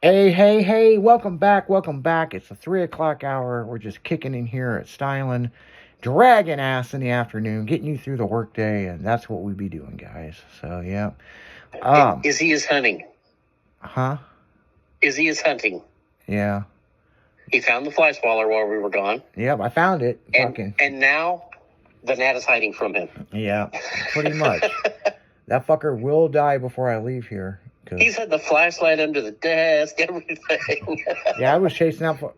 Hey, welcome back. It's the 3 o'clock hour. We're just kicking in here at Styling, dragging ass in the afternoon, getting you through the workday, and that's what we be doing, guys. So, yeah. Is he is hunting? Huh? Is he is hunting? Yeah. He found the fly swaller while we were gone. Yep, I found it. And now the gnat is hiding from him. Yeah, pretty much. That fucker will die before I leave here. He's had the flashlight under the desk, everything. Yeah, I was chasing out for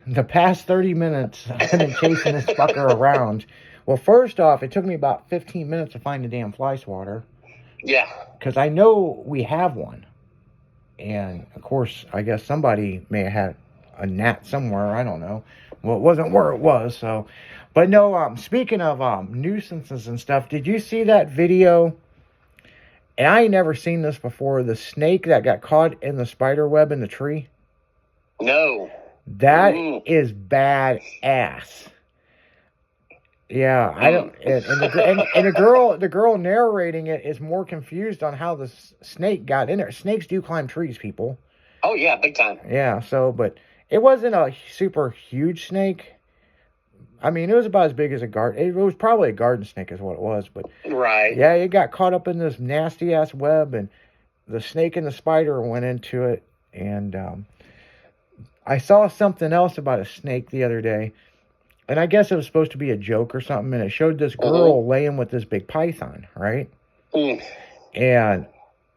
the past 30 minutes. I've been chasing this fucker around. Well, first off, it took me about 15 minutes to find the damn fly swatter. Yeah. Because I know we have one. And, of course, I guess somebody may have had a gnat somewhere. I don't know. Well, it wasn't where it was, so. But no, speaking of nuisances and stuff, did you see that video? And I ain't never seen this before. The snake that got caught in the spider web in the tree. No. That is badass. Yeah, I don't. And the girl narrating it is more confused on how the snake got in there. Snakes do climb trees, people. Oh yeah, big time. Yeah. So, but it wasn't a super huge snake. I mean, it was about as big as a garden. It was probably a garden snake, is what it was. But right. Yeah, it got caught up in this nasty ass web, and the snake and the spider went into it. And I saw something else about a snake the other day, and I guess it was supposed to be a joke or something. And it showed this girl laying with this big python, right? And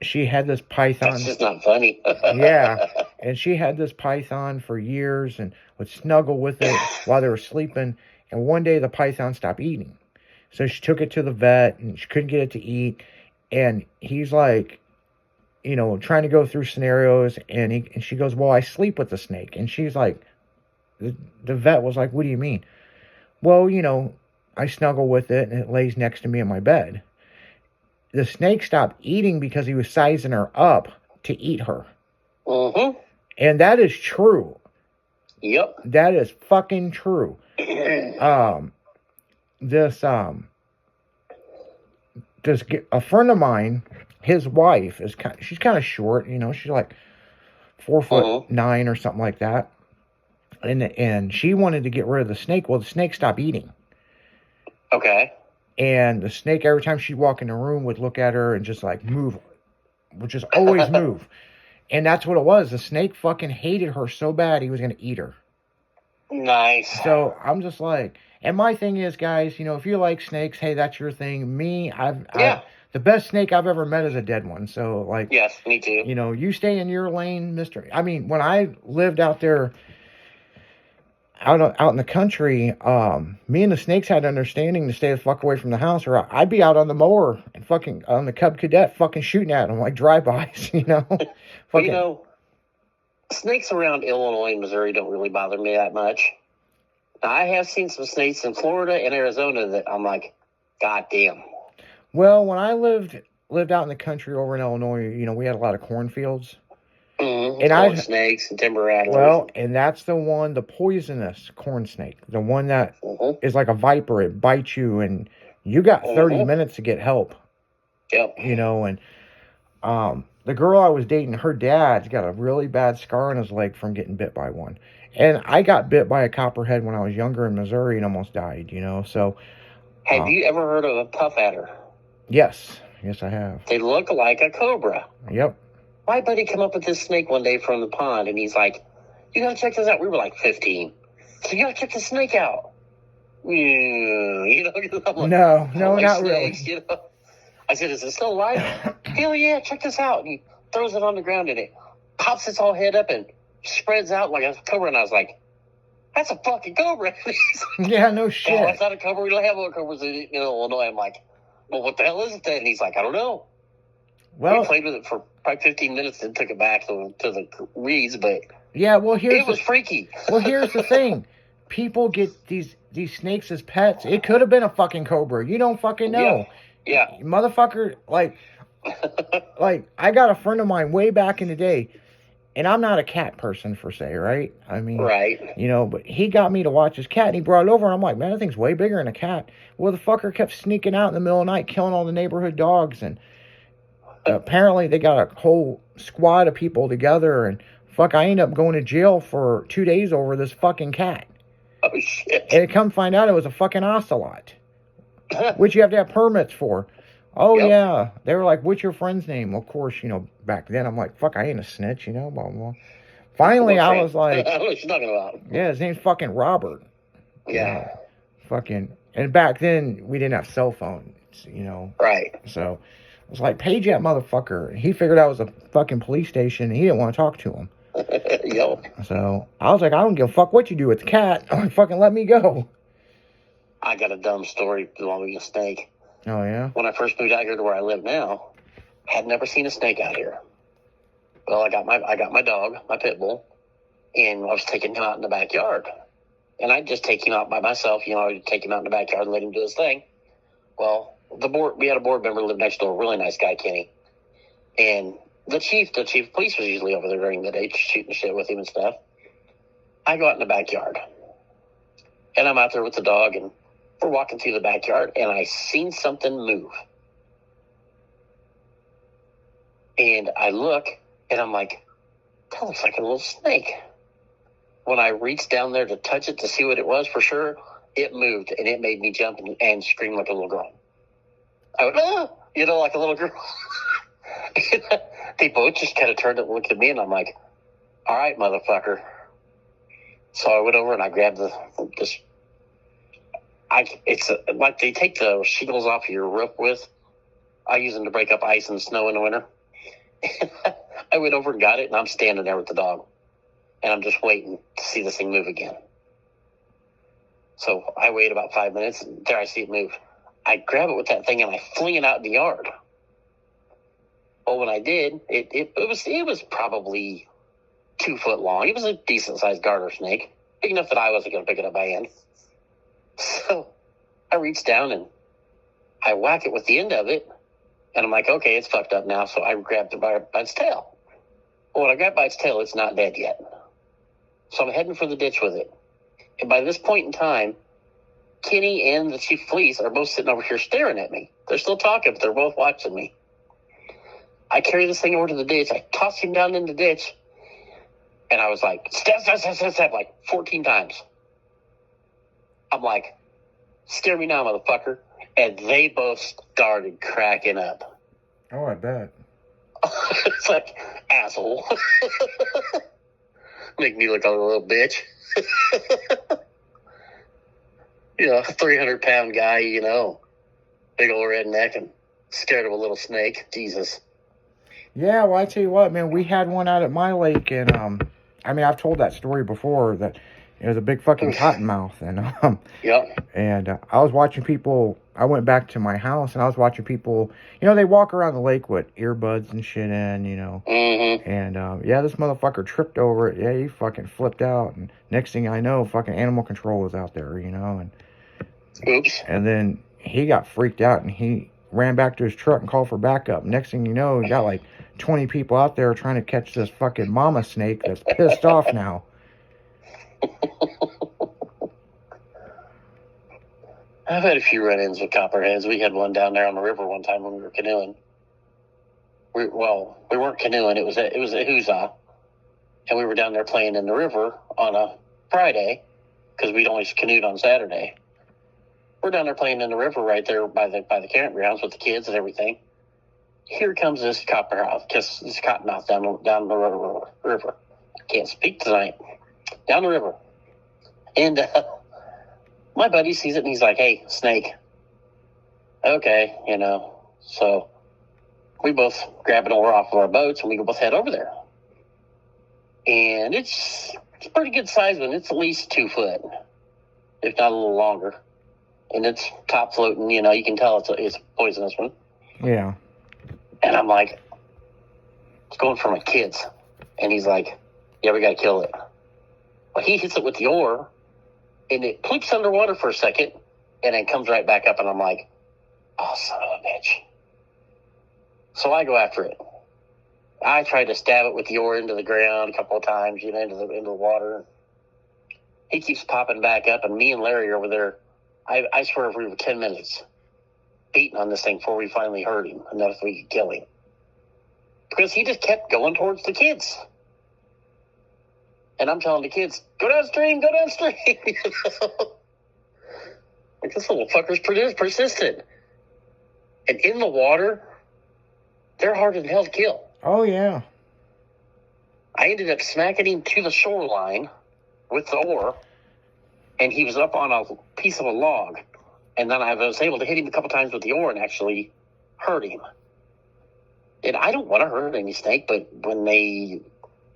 she had this python. That's just not funny. Yeah, and she had this python for years and would snuggle with it while they were sleeping. And one day the python stopped eating. So she took it to the vet and she couldn't get it to eat. And he's like, trying to go through scenarios. And she goes, well, I sleep with the snake. And she's like, the vet was like, what do you mean? Well, I snuggle with it and it lays next to me in my bed. The snake stopped eating because he was sizing her up to eat her. Mm-hmm. And that is true. Yep. That is fucking true. This a friend of mine, his wife she's kind of short, she's like 4'9" or something like that. And she wanted to get rid of the snake. Well, the snake stopped eating. Okay. And the snake, every time she'd walk in the room, would look at her and just like move, would just always move. And that's what it was. The snake fucking hated her so bad he was going to eat her. Nice. So I'm just like, and my thing is, guys, if you like snakes, hey, that's your thing. Me, the best snake I've ever met is a dead one. So like, yes, me too. You stay in your lane, mister. I mean, when I lived out there, out in the country, me and the snakes had understanding to stay the fuck away from the house, or I'd be out on the mower and fucking on the Cub Cadet fucking shooting at them like drive-bys, Well, snakes around Illinois and Missouri don't really bother me that much. Now, I have seen some snakes in Florida and Arizona that I'm like, God damn. Well, when I lived out in the country over in Illinois, we had a lot of cornfields. Mm-hmm. And snakes and timber rattlers. Well, and that's the poisonous corn snake. The one that is like a viper. It bites you, and you got 30 minutes to get help. Yep. And the girl I was dating, her dad's got a really bad scar on his leg from getting bit by one. And I got bit by a copperhead when I was younger in Missouri and almost died, so. Have you ever heard of a puff adder? Yes, I have. They look like a cobra. Yep. My buddy came up with this snake one day from the pond, and he's like, you gotta check this out. We were like 15. So you gotta check the snake out. I'm like, no, not snakes, really. I said, is it still alive? Hell yeah, check this out. And he throws it on the ground, and it pops its whole head up and spreads out like a cobra. And I was like, that's a fucking cobra. Yeah, no shit. Oh, that's not a cobra. We don't have no cobras in Illinois. I'm like, well, what the hell is it then? And he's like, I don't know. Well, we played with it for probably 15 minutes and took it back to the reeds, but yeah, well, it was freaky. Well, here's the thing. People get these snakes as pets. It could have been a fucking cobra. You don't fucking know. Yeah. Motherfucker, like I got a friend of mine way back in the day, and I'm not a cat person per se, right? I mean, right. But he got me to watch his cat, and he brought it over, and I'm like, man, that thing's way bigger than a cat. Well, the fucker kept sneaking out in the middle of the night, killing all the neighborhood dogs, and apparently they got a whole squad of people together, and fuck, I ended up going to jail for 2 days over this fucking cat. Oh, shit. And come find out it was a fucking ocelot, which you have to have permits for. Oh, Yep. yeah. They were like, what's your friend's name? Of course, back then I'm like, fuck, I ain't a snitch, blah, blah, blah. Finally, I was like, I know what you're talking about. Yeah, his name's fucking Robert. Yeah. Fucking, and back then we didn't have cell phones, Right. So I was like, page that motherfucker. He figured out it was a fucking police station, and he didn't want to talk to him. Yo. So I was like, I don't give a fuck what you do with the cat. I'm like, fucking let me go. I got a dumb story involving a snake. Oh, yeah? When I first moved out here to where I live now, had never seen a snake out here. Well, I got my dog, my pit bull, and I was taking him out in the backyard. And I'd just take him out by myself, I'd take him out in the backyard and let him do his thing. Well, we had a board member live next door, a really nice guy, Kenny. And the chief of police was usually over there during the day shooting shit with him and stuff. I go out in the backyard. And I'm out there with the dog, and we're walking through the backyard, and I seen something move. And I look, and I'm like, that looks like a little snake. When I reached down there to touch it to see what it was for sure, it moved, and it made me jump and scream like a little girl. I went, like a little girl. They both just kind of turned and looked at me, and I'm like, all right, motherfucker. So I went over and I grabbed it's like they take the shingles off of your roof with. I use them to break up ice and snow in the winter. I went over and got it, and I'm standing there with the dog. And I'm just waiting to see this thing move again. So I wait about 5 minutes, and there I see it move. I grab it with that thing, and I fling it out in the yard. Well, when I did, it was probably 2 foot long. It was a decent-sized garter snake, big enough that I wasn't going to pick it up by hand. So I reach down, and I whack it with the end of it, and I'm like, okay, it's fucked up now, so I grabbed it by its tail. Well, when I grab by its tail, it's not dead yet. So I'm heading for the ditch with it. And by this point in time, Kenny and the chief of police are both sitting over here staring at me. They're still talking, but they're both watching me. I carry this thing over to the ditch. I toss him down in the ditch. And I was like, step, like 14 times. I'm like, scare me now, motherfucker. And they both started cracking up. Oh, I bet. It's like, asshole. Make me look like a little bitch. 300-pound guy, big old redneck and scared of a little snake. Jesus. Yeah, well, I tell you what, man, we had one out at my lake, and I've told that story before, that it was a big fucking cottonmouth, and Yep. And I was watching people. I went back to my house, and I was watching people. They walk around the lake with earbuds and shit in, Mm-hmm. And this motherfucker tripped over it. Yeah, he fucking flipped out, and next thing I know, fucking animal control was out there, and Oops. And then he got freaked out, and he ran back to his truck and called for backup. Next thing you know, he got like 20 people out there trying to catch this fucking mama snake that's pissed off now. I've had a few run-ins with copperheads. We had one down there on the river one time when we were canoeing. We weren't canoeing. It was at Huzzah. And we were down there playing in the river on a Friday because we'd only canoed on Saturday. We're down there playing in the river right there by the campgrounds with the kids and everything. Here comes this cottonmouth down the river. Can't speak tonight. Down the river. And my buddy sees it and he's like, hey, snake. Okay, So we both grab an oar off of our boats and we both head over there. And it's a pretty good size one. It's at least 2 foot, if not a little longer. And it's top floating, you can tell it's a poisonous one. Yeah. And I'm like, it's going for my kids. And he's like, yeah, we got to kill it. Well, he hits it with the oar, and it ploops underwater for a second, and then comes right back up, and I'm like, oh, son of a bitch. So I go after it. I tried to stab it with the oar into the ground a couple of times, into the water. He keeps popping back up, and me and Larry over there, I swear we were 10 minutes beating on this thing before we finally hurt him enough we could kill him. because he just kept going towards the kids. And I'm telling the kids, go downstream, go downstream. Like, this little fucker's persistent. And in the water, they're hard as hell to kill. Oh, yeah. I ended up smacking him to the shoreline with the oar, and he was up on a piece of a log. And then I was able to hit him a couple times with the oar and actually hurt him. And I don't want to hurt any snake, but when they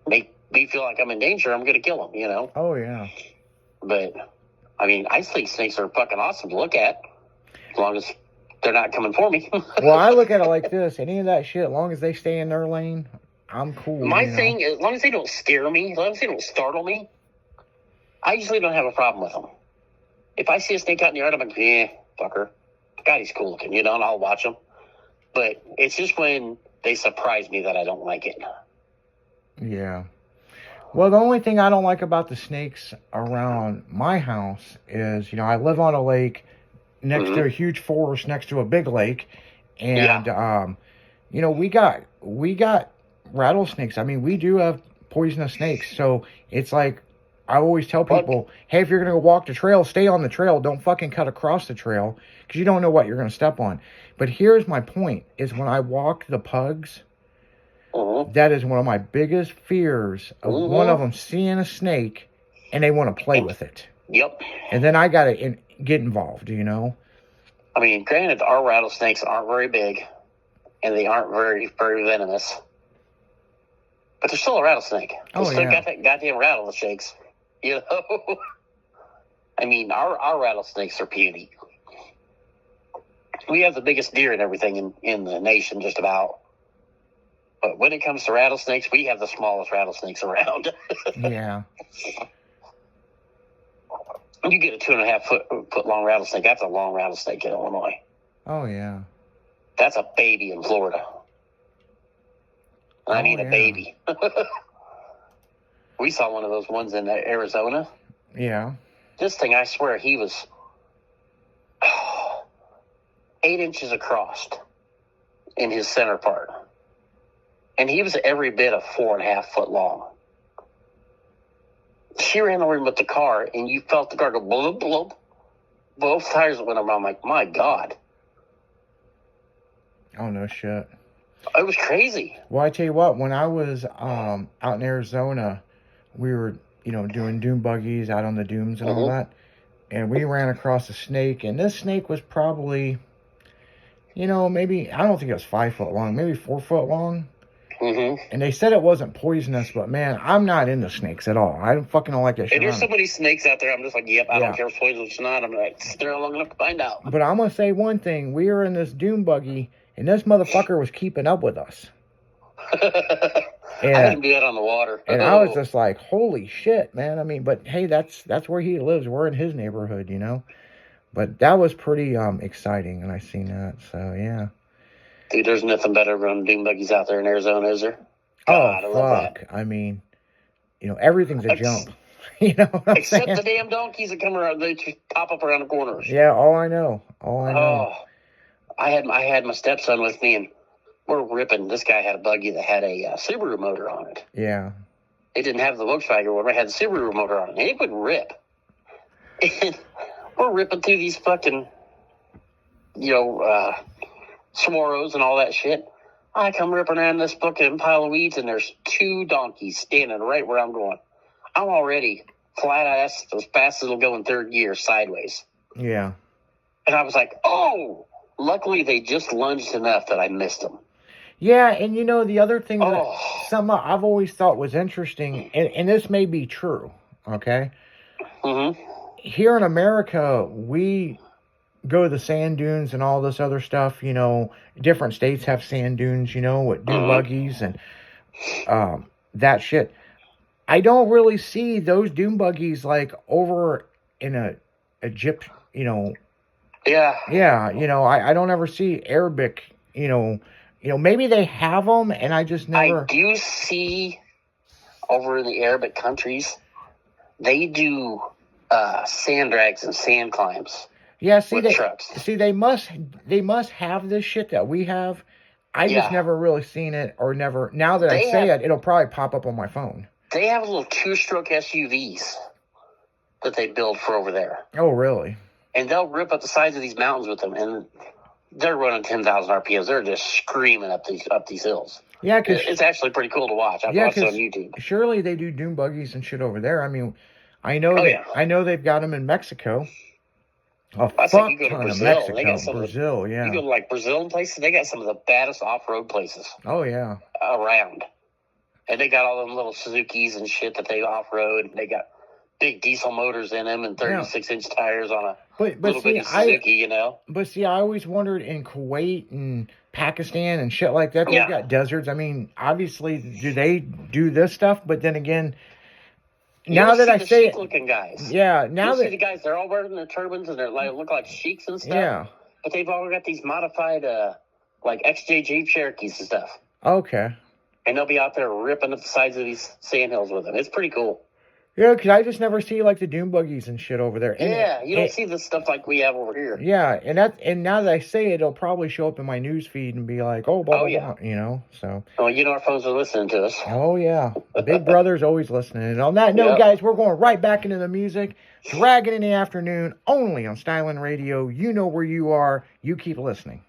make me feel like I'm in danger, I'm going to kill them, you know? Oh, yeah. But, I mean, I think snakes are fucking awesome to look at, as long as they're not coming for me. Well, I look at it like this. Any of that shit, as long as they stay in their lane, I'm cool. My thing, as long as they don't scare me, as long as they don't startle me, I usually don't have a problem with them. If I see a snake out in the yard, I'm like, fucker. God, he's cool looking, you know, and I'll watch him. But it's just when they surprise me that I don't like it. Yeah. Well, the only thing I don't like about the snakes around my house is, I live on a lake next to a huge forest next to a big lake. And, we got rattlesnakes. I mean, we do have poisonous snakes. So it's like, I always tell people, hey, if you're going to go walk the trail, stay on the trail. Don't fucking cut across the trail because you don't know what you're going to step on. But here's my point, is when I walk the pugs, that is one of my biggest fears of one of them seeing a snake and they want to play with it. Yep. And then I got to get involved, I mean, granted, our rattlesnakes aren't very big and they aren't very, very venomous. But they're still a rattlesnake. They still got that goddamn rattle that shakes. You know? I mean, our rattlesnakes are puny. We have the biggest deer and everything in the nation, just about. But when it comes to rattlesnakes, we have the smallest rattlesnakes around. Yeah. You get a 2.5 foot long rattlesnake. That's a long rattlesnake in Illinois. Oh, yeah. That's a baby in Florida. I mean, a baby. We saw one of those ones in Arizona. Yeah. This thing, I swear, he was 8 inches across in his center part. And he was every bit of 4.5 foot long. She ran over him with the car, and you felt the car go bloop, bloop. Both tires went around. I'm like, my God. Oh, no shit. It was crazy. Well, I tell you what, when I was out in Arizona, we were, doing dune buggies out on the dunes and all that. And we ran across a snake, and this snake was probably, maybe, I don't think it was 5 foot long, maybe 4 foot long. And they said it wasn't poisonous, but man, I'm not into snakes at all. I don't like that shit. And there's so many snakes out there, I'm just like, yep, I don't care if it's poisonous or not. I'm like, sit there long enough to find out. But I'm going to say one thing. We were in this dune buggy, and this motherfucker was keeping up with us. I didn't do that on the water. And I was just like, holy shit, man. I mean, but hey, that's where he lives. We're in his neighborhood, But that was pretty exciting, and I seen that. So, yeah. Dude, there's nothing better than dune buggies out there in Arizona, is there? God, fuck. I mean, everything's a jump. Except the damn donkeys that come around, they just pop up around the corners. Yeah, all I know. I had my stepson with me, and we're ripping. This guy had a buggy that had a Subaru motor on it. Yeah. It didn't have the Volkswagen one, it had the Subaru motor on it, and it would rip. And we're ripping through these fucking, Saguaros and all that shit. I come ripping around this fucking pile of weeds, and there's 2 donkeys standing right where I'm going. I'm already flat ass as fast as it'll go in third gear sideways. Yeah. And I was like, oh, luckily they just lunged enough that I missed them. Yeah, and the other thing that something I've always thought was interesting, and this may be true, okay? Here in America, we go to the sand dunes and all this other stuff, different states have sand dunes, with dune buggies and that shit. I don't really see those dune buggies like over in a Egypt, Yeah. Yeah, I don't ever see Arabic, maybe they have them and I just never. I do see over in the Arabic countries, they do sand drags and sand climbs. Yeah, with trucks. They must have this shit that we have, I just Yeah. never really seen it or never. Now that I They say have- it, it'll probably pop up on my phone. They have little 2-stroke SUVs that they build for over there. Oh, really? And they'll rip up the sides of these mountains with them. And they're running 10,000 RPMs. They're just screaming up these hills. Yeah, because It's actually pretty cool to watch. I've watched it on YouTube. surely they do dune buggies and shit over there. I mean, I know Oh, that yeah. I know they've got them in Mexico. A I fuck think you go to ton of Brazil, Mexico. they got some of the- Brazil, yeah. You go to like Brazil and places, they got some of the baddest off-road places Oh, yeah. around. And they got all them little Suzukis and shit that they off-road. They got big diesel motors in them and 36-inch tires on a But little see, bitty Suzuki, you know? But see, I always wondered in Kuwait and Pakistan and shit like that, they've Yeah. got deserts. I mean, obviously, do they do this stuff? But then again, You now don't that see I the say it, chic-looking guys. yeah, now you see that, the guys, they're all wearing their turbans and they're like look like sheiks and stuff. yeah, But they've all got these modified, like XJ Jeep Cherokees and stuff. okay. And they'll be out there ripping up the sides of these sand hills with them. It's pretty cool. Yeah, because I just never see like the dune buggies and shit over there. And Yeah, you don't see the stuff like we have over here. Yeah, and now that I say it, it'll probably show up in my news feed and be like, oh, blah, blah, blah, you know, so. Oh, you know our phones are listening to us. Oh, yeah. Big Brother's always listening. And on that note, Yep. guys, we're going right back into the music. Dragon in the Afternoon, only on Styling Radio. You know where you are. You keep listening.